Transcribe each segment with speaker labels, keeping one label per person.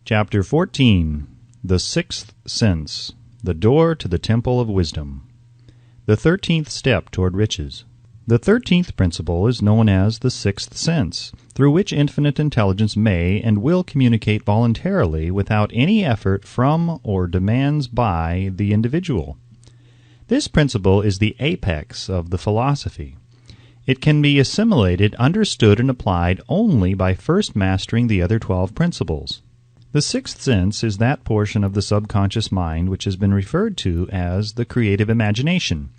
Speaker 1: Chapter 14. The Sixth Sense, the Door to the Temple of Wisdom. The 13th Step Toward Riches. The 13th principle is known as the Sixth Sense, through which infinite intelligence may and will communicate voluntarily without any effort from or demands by the individual. This principle is the apex of the philosophy. It can be assimilated, understood, and applied only by first mastering the other 12 principles. The sixth sense is that portion of the subconscious mind which has been referred to as the creative imagination.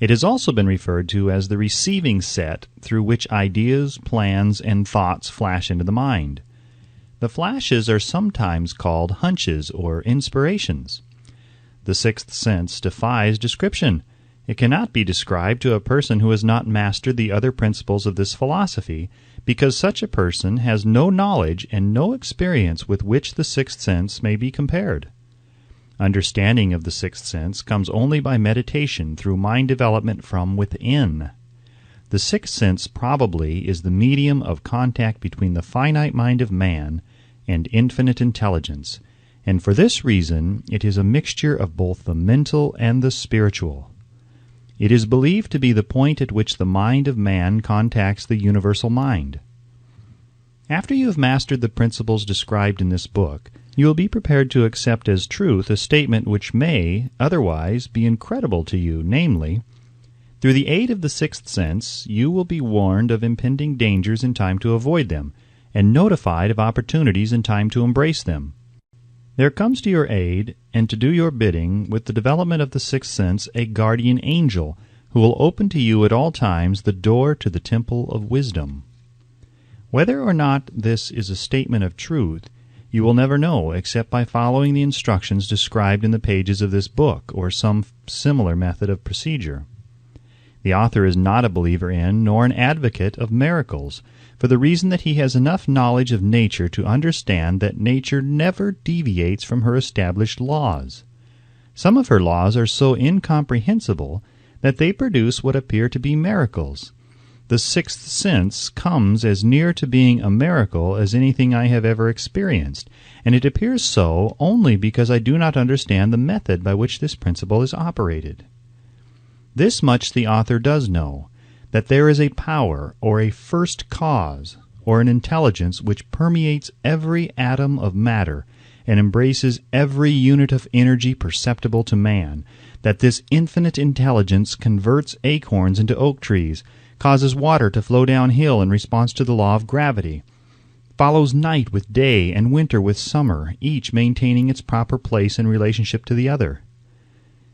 Speaker 1: It has also been referred to as the receiving set through which ideas, plans, and thoughts flash into the mind. The flashes are sometimes called hunches or inspirations. The sixth sense defies description. It cannot be described to a person who has not mastered the other principles of this philosophy, because such a person has no knowledge and no experience with which the sixth sense may be compared. Understanding of the sixth sense comes only by meditation through mind development from within. The sixth sense probably is the medium of contact between the finite mind of man and infinite intelligence, and for this reason it is a mixture of both the mental and the spiritual. It is believed to be the point at which the mind of man contacts the universal mind. After you have mastered the principles described in this book, you will be prepared to accept as truth a statement which may, otherwise, be incredible to you, namely, through the aid of the sixth sense, you will be warned of impending dangers in time to avoid them, and notified of opportunities in time to embrace them. There comes to your aid, and to do your bidding, with the development of the sixth sense, a guardian angel, who will open to you at all times the door to the temple of wisdom. Whether or not this is a statement of truth, you will never know except by following the instructions described in the pages of this book, or some similar method of procedure. The author is not a believer in, nor an advocate of miracles, for the reason that he has enough knowledge of nature to understand that nature never deviates from her established laws. Some of her laws are so incomprehensible that they produce what appear to be miracles. The sixth sense comes as near to being a miracle as anything I have ever experienced, and it appears so only because I do not understand the method by which this principle is operated. This much the author does know, that there is a power, or a first cause, or an intelligence which permeates every atom of matter and embraces every unit of energy perceptible to man, that this infinite intelligence converts acorns into oak trees, causes water to flow downhill in response to the law of gravity, follows night with day and winter with summer, each maintaining its proper place in relationship to the other.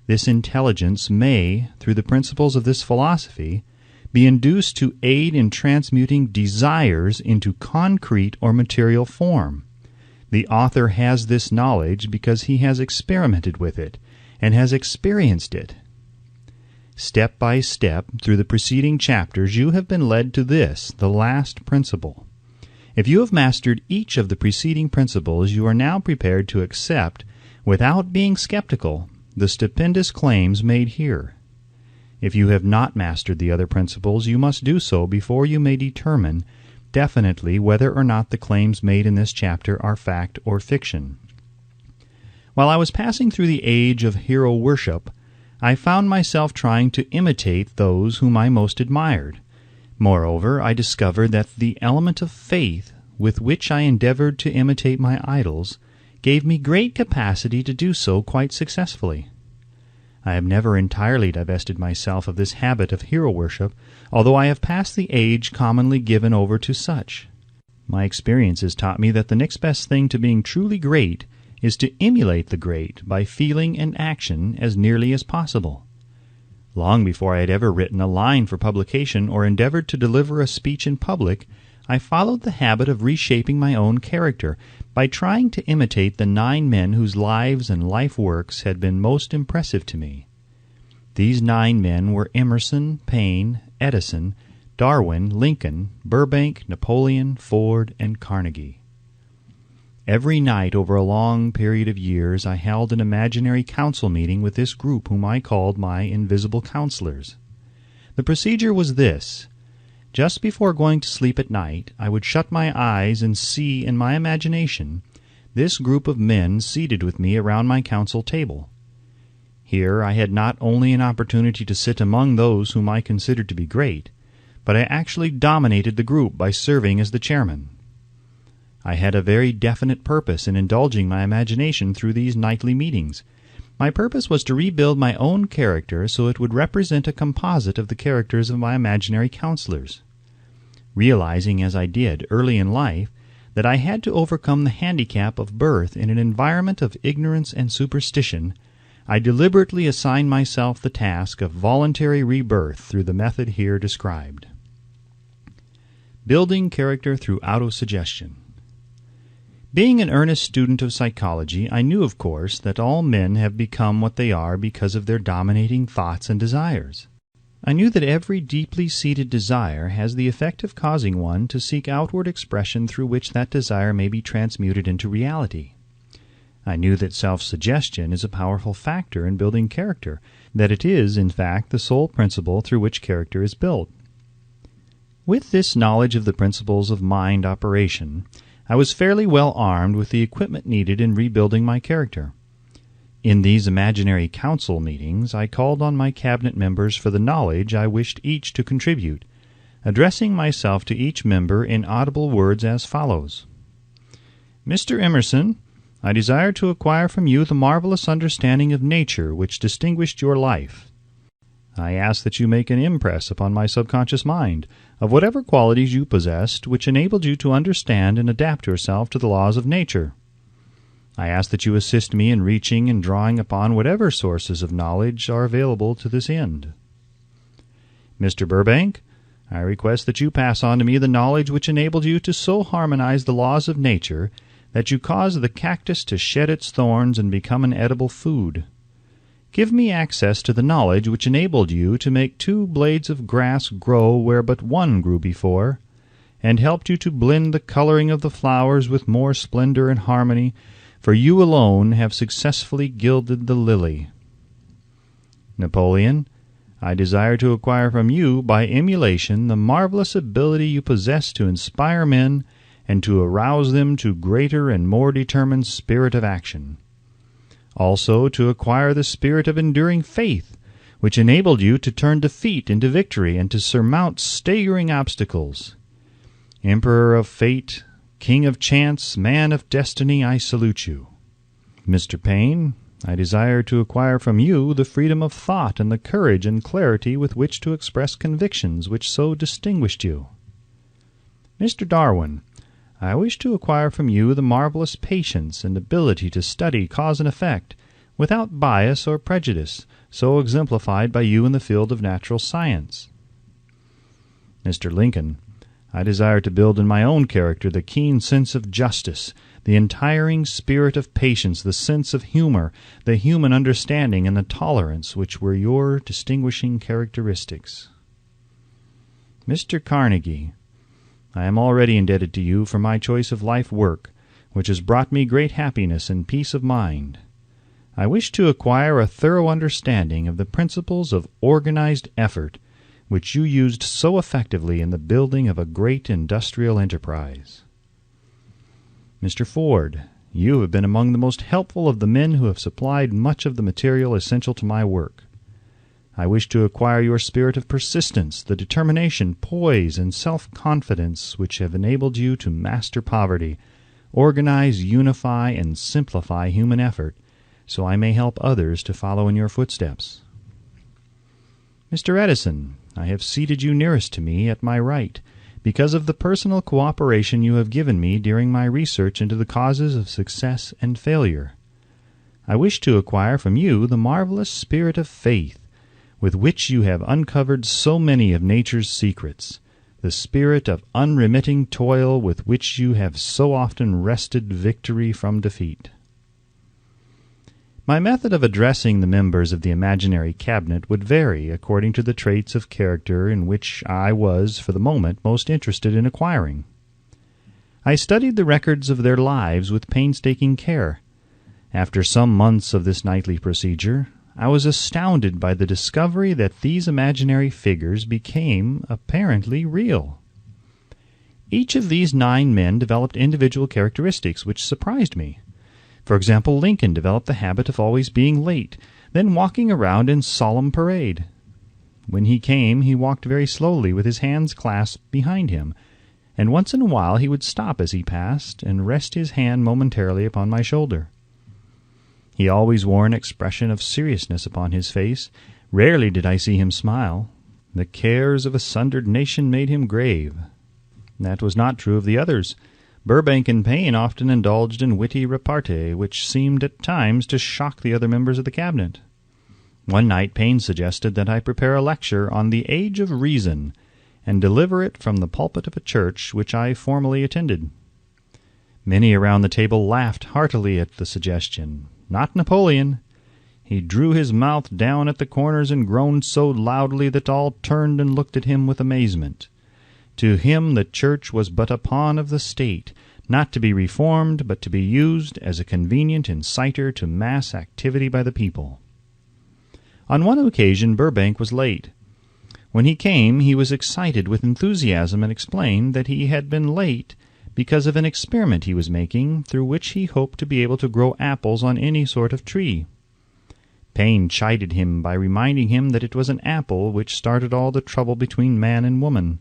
Speaker 1: This intelligence may, through the principles of this philosophy, be induced to aid in transmuting desires into concrete or material form. The author has this knowledge because he has experimented with it and has experienced it. Step by step, through the preceding chapters, you have been led to this, the last principle. If you have mastered each of the preceding principles, you are now prepared to accept, without being skeptical, the stupendous claims made here. If you have not mastered the other principles, you must do so before you may determine definitely whether or not the claims made in this chapter are fact or fiction. While I was passing through the age of hero worship, I found myself trying to imitate those whom I most admired. Moreover, I discovered that the element of faith with which I endeavored to imitate my idols gave me great capacity to do so quite successfully. I have never entirely divested myself of this habit of hero worship, although I have passed the age commonly given over to such. My experience has taught me that the next best thing to being truly great is to emulate the great by feeling and action as nearly as possible. Long before I had ever written a line for publication or endeavored to deliver a speech in public, I followed the habit of reshaping my own character by trying to imitate the 9 men whose lives and life works had been most impressive to me. These 9 men were Emerson, Paine, Edison, Darwin, Lincoln, Burbank, Napoleon, Ford, and Carnegie. Every night over a long period of years I held an imaginary council meeting with this group whom I called my invisible counselors. The procedure was this. Just before going to sleep at night, I would shut my eyes and see in my imagination this group of men seated with me around my council table. Here I had not only an opportunity to sit among those whom I considered to be great, but I actually dominated the group by serving as the chairman. I had a very definite purpose in indulging my imagination through these nightly meetings. My purpose was to rebuild my own character so it would represent a composite of the characters of my imaginary counselors. Realizing, as I did early in life, that I had to overcome the handicap of birth in an environment of ignorance and superstition, I deliberately assigned myself the task of voluntary rebirth through the method here described. Building character through autosuggestion. Being an earnest student of psychology, I knew, of course, that all men have become what they are because of their dominating thoughts and desires. I knew that every deeply seated desire has the effect of causing one to seek outward expression through which that desire may be transmuted into reality. I knew that self-suggestion is a powerful factor in building character, that it is, in fact, the sole principle through which character is built. With this knowledge of the principles of mind operation, I was fairly well armed with the equipment needed in rebuilding my character. In these imaginary council meetings, I called on my cabinet members for the knowledge I wished each to contribute, addressing myself to each member in audible words as follows. Mr. Emerson, I desire to acquire from you the marvelous understanding of nature which distinguished your life. I ask that you make an impress upon my subconscious mind of whatever qualities you possessed which enabled you to understand and adapt yourself to the laws of nature. I ask that you assist me in reaching and drawing upon whatever sources of knowledge are available to this end. Mr. Burbank, I request that you pass on to me the knowledge which enabled you to so harmonize the laws of nature that you caused the cactus to shed its thorns and become an edible food. Give me access to the knowledge which enabled you to make 2 blades of grass grow where but 1 grew before, and helped you to blend the coloring of the flowers with more splendor and harmony, for you alone have successfully gilded the lily. Napoleon, I desire to acquire from you by emulation the marvelous ability you possess to inspire men and to arouse them to greater and more determined spirit of action. Also to acquire the spirit of enduring faith, which enabled you to turn defeat into victory and to surmount staggering obstacles. Emperor of fate, king of chance, man of destiny, I salute you. Mr. Payne, I desire to acquire from you the freedom of thought and the courage and clarity with which to express convictions which so distinguished you. Mr. Darwin, I wish to acquire from you the marvelous patience and ability to study cause and effect, without bias or prejudice, so exemplified by you in the field of natural science. Mr. Lincoln, I desire to build in my own character the keen sense of justice, the untiring spirit of patience, the sense of humor, the human understanding, and the tolerance which were your distinguishing characteristics. Mr. Carnegie, I am already indebted to you for my choice of life work, which has brought me great happiness and peace of mind. I wish to acquire a thorough understanding of the principles of organized effort, which you used so effectively in the building of a great industrial enterprise. Mr. Ford, you have been among the most helpful of the men who have supplied much of the material essential to my work. I wish to acquire your spirit of persistence, the determination, poise, and self-confidence which have enabled you to master poverty, organize, unify, and simplify human effort, so I may help others to follow in your footsteps. Mr. Edison, I have seated you nearest to me at my right, because of the personal cooperation you have given me during my research into the causes of success and failure. I wish to acquire from you the marvelous spirit of faith, with which you have uncovered so many of nature's secrets, the spirit of unremitting toil with which you have so often wrested victory from defeat. My method of addressing the members of the imaginary cabinet would vary according to the traits of character in which I was, for the moment, most interested in acquiring. I studied the records of their lives with painstaking care. After some months of this nightly procedure, I was astounded by the discovery that these imaginary figures became apparently real. Each of these 9 men developed individual characteristics which surprised me. For example, Lincoln developed the habit of always being late, then walking around in solemn parade. When he came, he walked very slowly with his hands clasped behind him, and once in a while he would stop as he passed and rest his hand momentarily upon my shoulder. He always wore an expression of seriousness upon his face. Rarely did I see him smile. The cares of a sundered nation made him grave. That was not true of the others. Burbank and Payne often indulged in witty repartee, which seemed at times to shock the other members of the cabinet. One night Payne suggested that I prepare a lecture on the Age of Reason, and deliver it from the pulpit of a church which I formerly attended. Many around the table laughed heartily at the suggestion. Not Napoleon. He drew his mouth down at the corners and groaned so loudly that all turned and looked at him with amazement. To him the church was but a pawn of the state, not to be reformed, but to be used as a convenient inciter to mass activity by the people. On one occasion Burbank was late. When he came, he was excited with enthusiasm and explained that he had been late because of an experiment he was making, through which he hoped to be able to grow apples on any sort of tree. Payne chided him by reminding him that it was an apple which started all the trouble between man and woman.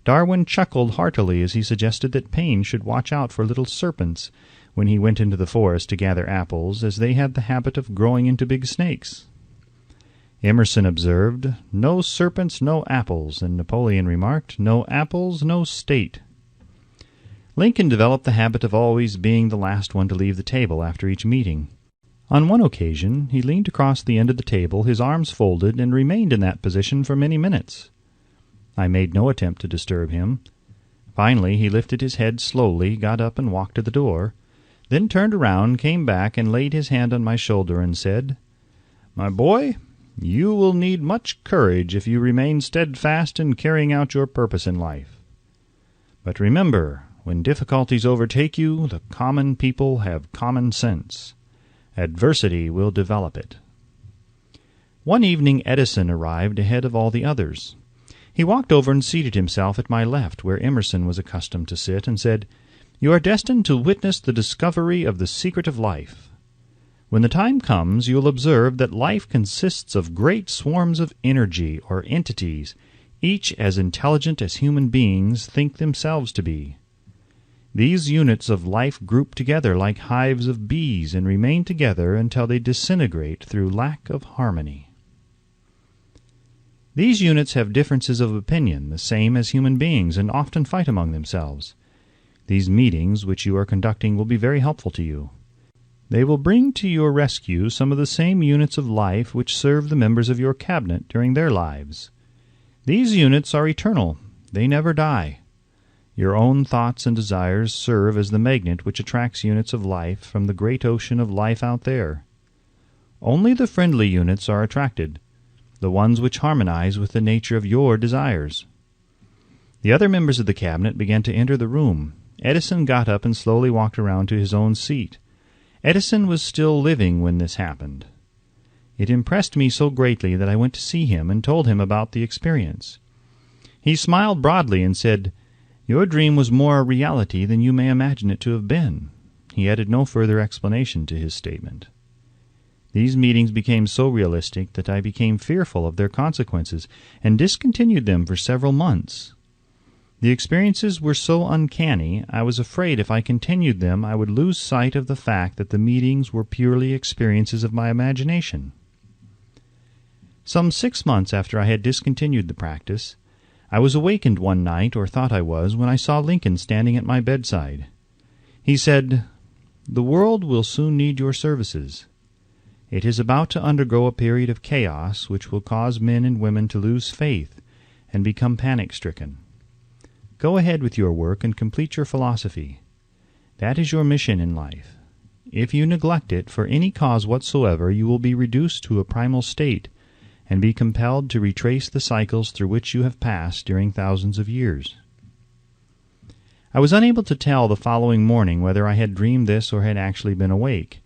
Speaker 1: Darwin chuckled heartily as he suggested that Payne should watch out for little serpents when he went into the forest to gather apples, as they had the habit of growing into big snakes. Emerson observed, "No serpents, no apples," and Napoleon remarked, "No apples, no state." Lincoln developed the habit of always being the last one to leave the table after each meeting. On one occasion he leaned across the end of the table, his arms folded, and remained in that position for many minutes. I made no attempt to disturb him. Finally he lifted his head slowly, got up and walked to the door, then turned around, came back, and laid his hand on my shoulder and said, "My boy, you will need much courage if you remain steadfast in carrying out your purpose in life. But remember, when difficulties overtake you, the common people have common sense. Adversity will develop it." One evening Edison arrived ahead of all the others. He walked over and seated himself at my left, where Emerson was accustomed to sit, and said, "You are destined to witness the discovery of the secret of life. When the time comes, you will observe that life consists of great swarms of energy or entities, each as intelligent as human beings think themselves to be. These units of life group together like hives of bees and remain together until they disintegrate through lack of harmony. These units have differences of opinion, the same as human beings, and often fight among themselves. These meetings which you are conducting will be very helpful to you. They will bring to your rescue some of the same units of life which serve the members of your cabinet during their lives. These units are eternal. They never die. Your own thoughts and desires serve as the magnet which attracts units of life from the great ocean of life out there. Only the friendly units are attracted, the ones which harmonize with the nature of your desires. The other members of the cabinet began to enter the room. Edison got up and slowly walked around to his own seat. Edison was still living when this happened. It impressed me so greatly that I went to see him and told him about the experience. He smiled broadly and said, "Your dream was more a reality than you may imagine it to have been." He added no further explanation to his statement. These meetings became so realistic that I became fearful of their consequences and discontinued them for several months. The experiences were so uncanny, I was afraid if I continued them I would lose sight of the fact that the meetings were purely experiences of my imagination. Some 6 months after I had discontinued the practice, I was awakened one night, or thought I was, when I saw Lincoln standing at my bedside. He said, "The world will soon need your services. It is about to undergo a period of chaos which will cause men and women to lose faith and become panic-stricken. Go ahead with your work and complete your philosophy. That is your mission in life. If you neglect it for any cause whatsoever, you will be reduced to a primal state and be compelled to retrace the cycles through which you have passed during thousands of years." I was unable to tell the following morning whether I had dreamed this or had actually been awake,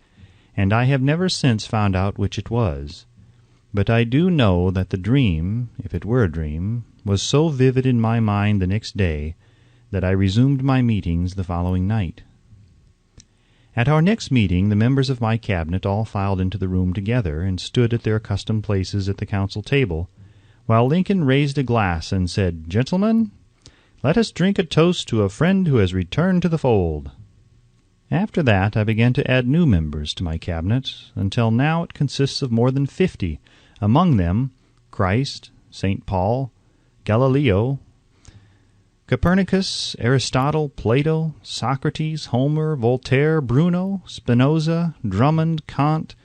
Speaker 1: and I have never since found out which it was. But I do know that the dream, if it were a dream, was so vivid in my mind the next day that I resumed my meetings the following night. At our next meeting, the members of my cabinet all filed into the room together and stood at their accustomed places at the council table, while Lincoln raised a glass and said, "Gentlemen, let us drink a toast to a friend who has returned to the fold." After that, I began to add new members to my cabinet, until now it consists of more than 50, among them Christ, St. Paul, Galileo, Copernicus, Aristotle, Plato, Socrates, Homer, Voltaire, Bruno, Spinoza, Drummond, Kant,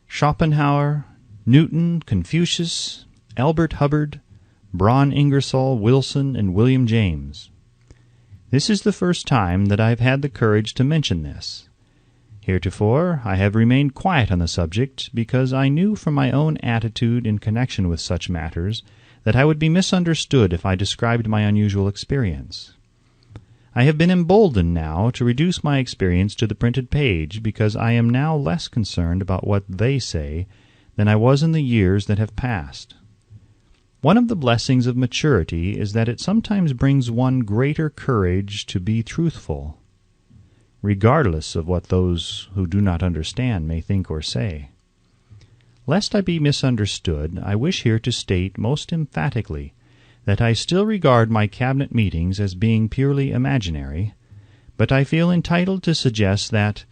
Speaker 1: Schopenhauer, Newton, Confucius, Albert Hubbard, Braun Ingersoll, Wilson, and William James. This is the first time that I have had the courage to mention this. Heretofore, I have remained quiet on the subject because I knew from my own attitude in connection with such matters that I would be misunderstood if I described my unusual experience. I have been emboldened now to reduce my experience to the printed page because I am now less concerned about what they say than I was in the years that have passed. One of the blessings of maturity is that it sometimes brings one greater courage to be truthful, regardless of what those who do not understand may think or say. Lest I be misunderstood, I wish here to state most emphatically that I still regard my cabinet meetings as being purely imaginary, but I feel entitled to suggest that,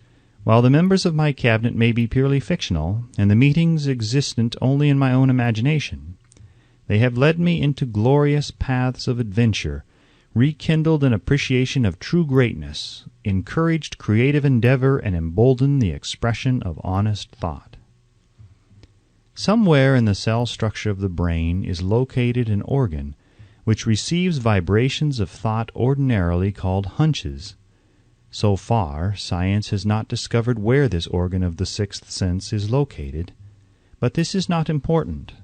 Speaker 1: while the members of my cabinet may be purely fictional, and the meetings existent only in my own imagination, they have led me into glorious paths of adventure, rekindled an appreciation of true greatness, encouraged creative endeavor, and emboldened the expression of honest thought. Somewhere in the cell structure of the brain is located an organ which receives vibrations of thought ordinarily called hunches. So far, science has not discovered where this organ of the sixth sense is located, but this is not important.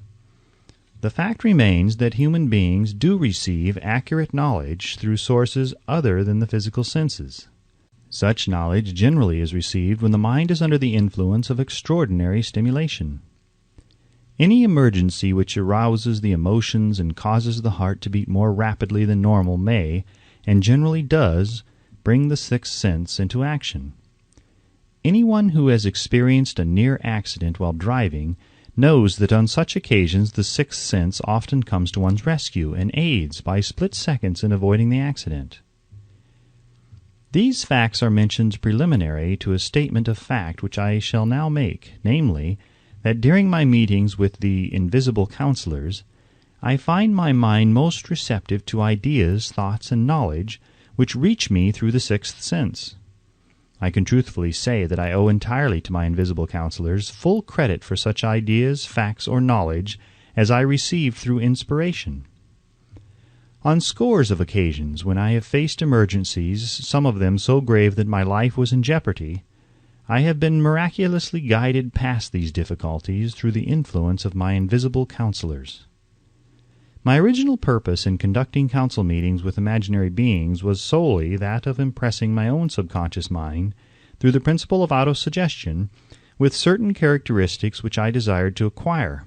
Speaker 1: The fact remains that human beings do receive accurate knowledge through sources other than the physical senses. Such knowledge generally is received when the mind is under the influence of extraordinary stimulation. Any emergency which arouses the emotions and causes the heart to beat more rapidly than normal may, and generally does, bring the sixth sense into action. Anyone who has experienced a near accident while driving knows that on such occasions the sixth sense often comes to one's rescue and aids by split seconds in avoiding the accident. These facts are mentioned preliminary to a statement of fact which I shall now make, namely, that during my meetings with the invisible counselors, I find my mind most receptive to ideas, thoughts, and knowledge which reach me through the sixth sense. I can truthfully say that I owe entirely to my invisible counselors full credit for such ideas, facts, or knowledge as I received through inspiration. On scores of occasions when I have faced emergencies, some of them so grave that my life was in jeopardy, I have been miraculously guided past these difficulties through the influence of my invisible counselors. My original purpose in conducting council meetings with imaginary beings was solely that of impressing my own subconscious mind, through the principle of autosuggestion, with certain characteristics which I desired to acquire.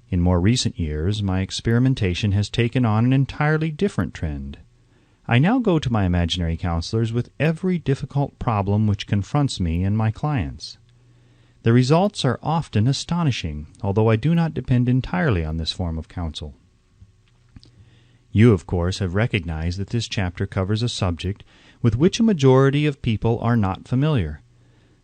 Speaker 1: In more recent years, my experimentation has taken on an entirely different trend. I now go to my imaginary counselors with every difficult problem which confronts me and my clients. The results are often astonishing, although I do not depend entirely on this form of counsel. You, of course, have recognized that this chapter covers a subject with which a majority of people are not familiar.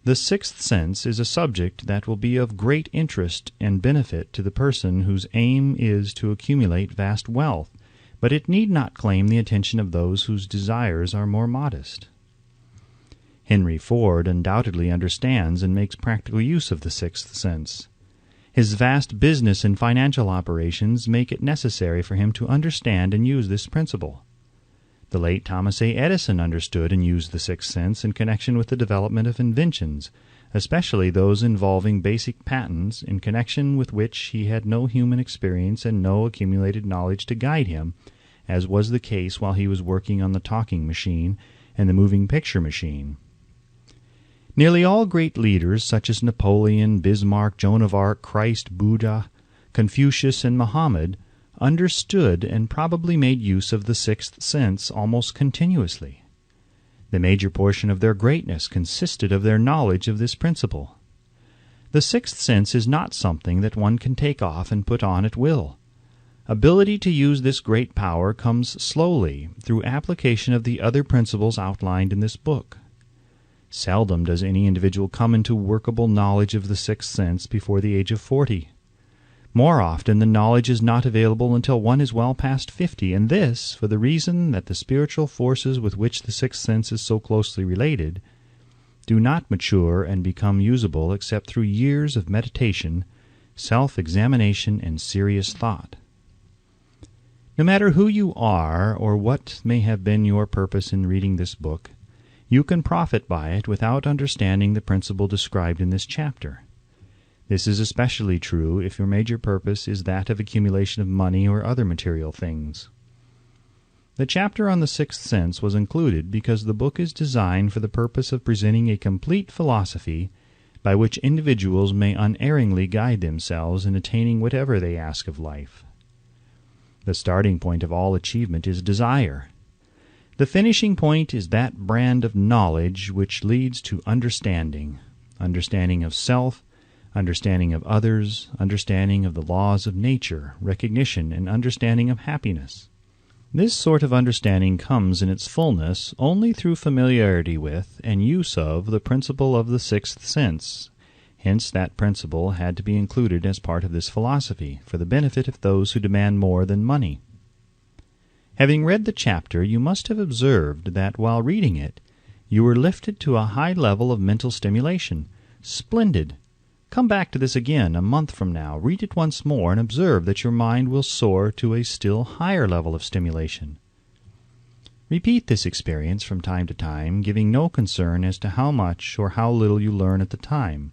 Speaker 1: The sixth sense is a subject that will be of great interest and benefit to the person whose aim is to accumulate vast wealth, but it need not claim the attention of those whose desires are more modest. Henry Ford undoubtedly understands and makes practical use of the sixth sense. His vast business and financial operations make it necessary for him to understand and use this principle. The late Thomas A. Edison understood and used the sixth sense in connection with the development of inventions, especially those involving basic patents, in connection with which he had no human experience and no accumulated knowledge to guide him, as was the case while he was working on the talking machine and the moving picture machine. Nearly all great leaders, such as Napoleon, Bismarck, Joan of Arc, Christ, Buddha, Confucius, and Muhammad, understood and probably made use of the sixth sense almost continuously. The major portion of their greatness consisted of their knowledge of this principle. The sixth sense is not something that one can take off and put on at will. Ability to use this great power comes slowly through application of the other principles outlined in this book. Seldom does any individual come into workable knowledge of the sixth sense before the age of 40. More often, the knowledge is not available until one is well past 50, and this for the reason that the spiritual forces with which the sixth sense is so closely related do not mature and become usable except through years of meditation, self-examination, and serious thought. No matter who you are or what may have been your purpose in reading this book, you can profit by it without understanding the principle described in this chapter. This is especially true if your major purpose is that of accumulation of money or other material things. The chapter on the sixth sense was included because the book is designed for the purpose of presenting a complete philosophy by which individuals may unerringly guide themselves in attaining whatever they ask of life. The starting point of all achievement is desire. The finishing point is that brand of knowledge which leads to understanding of self, understanding of others, understanding of the laws of nature, recognition, and understanding of happiness. This sort of understanding comes in its fullness only through familiarity with and use of the principle of the sixth sense. Hence that principle had to be included as part of this philosophy, for the benefit of those who demand more than money. Having read the chapter, you must have observed that while reading it, you were lifted to a high level of mental stimulation. Splendid! Come back to this again a month from now, read it once more, and observe that your mind will soar to a still higher level of stimulation. Repeat this experience from time to time, giving no concern as to how much or how little you learn at the time,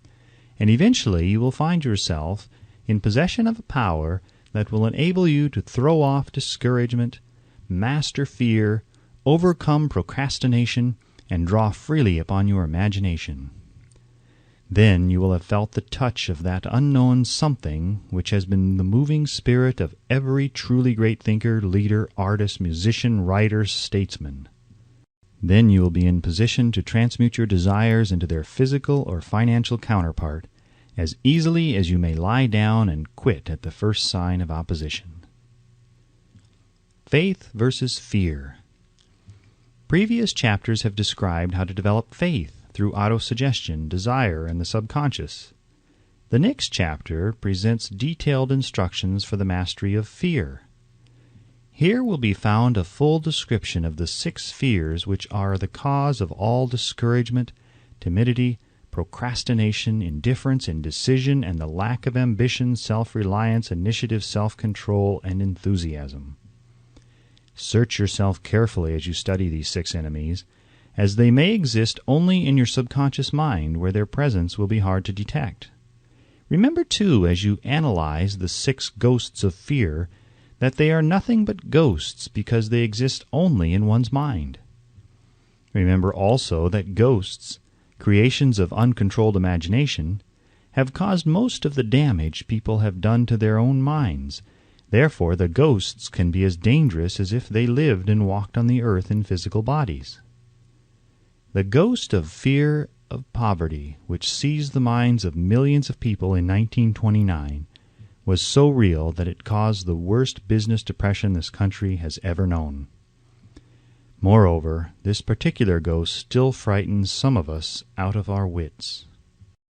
Speaker 1: and eventually you will find yourself in possession of a power that will enable you to throw off discouragement, master fear, overcome procrastination, and draw freely upon your imagination. Then you will have felt the touch of that unknown something which has been the moving spirit of every truly great thinker, leader, artist, musician, writer, statesman. Then you will be in position to transmute your desires into their physical or financial counterpart as easily as you may lie down and quit at the first sign of opposition. Faith versus fear. Previous chapters have described how to develop faith through autosuggestion, desire, and the subconscious. The next chapter presents detailed instructions for the mastery of fear. Here will be found a full description of the 6 fears which are the cause of all discouragement, timidity, procrastination, indifference, indecision, and the lack of ambition, self-reliance, initiative, self-control, and enthusiasm. Search yourself carefully as you study these 6 enemies, as they may exist only in your subconscious mind, where their presence will be hard to detect. Remember, too, as you analyze the 6 ghosts of fear, that they are nothing but ghosts because they exist only in one's mind. Remember also that ghosts, creations of uncontrolled imagination, have caused most of the damage people have done to their own minds. Therefore, the ghosts can be as dangerous as if they lived and walked on the earth in physical bodies. The ghost of fear of poverty, which seized the minds of millions of people in 1929, was so real that it caused the worst business depression this country has ever known. Moreover, this particular ghost still frightens some of us out of our wits.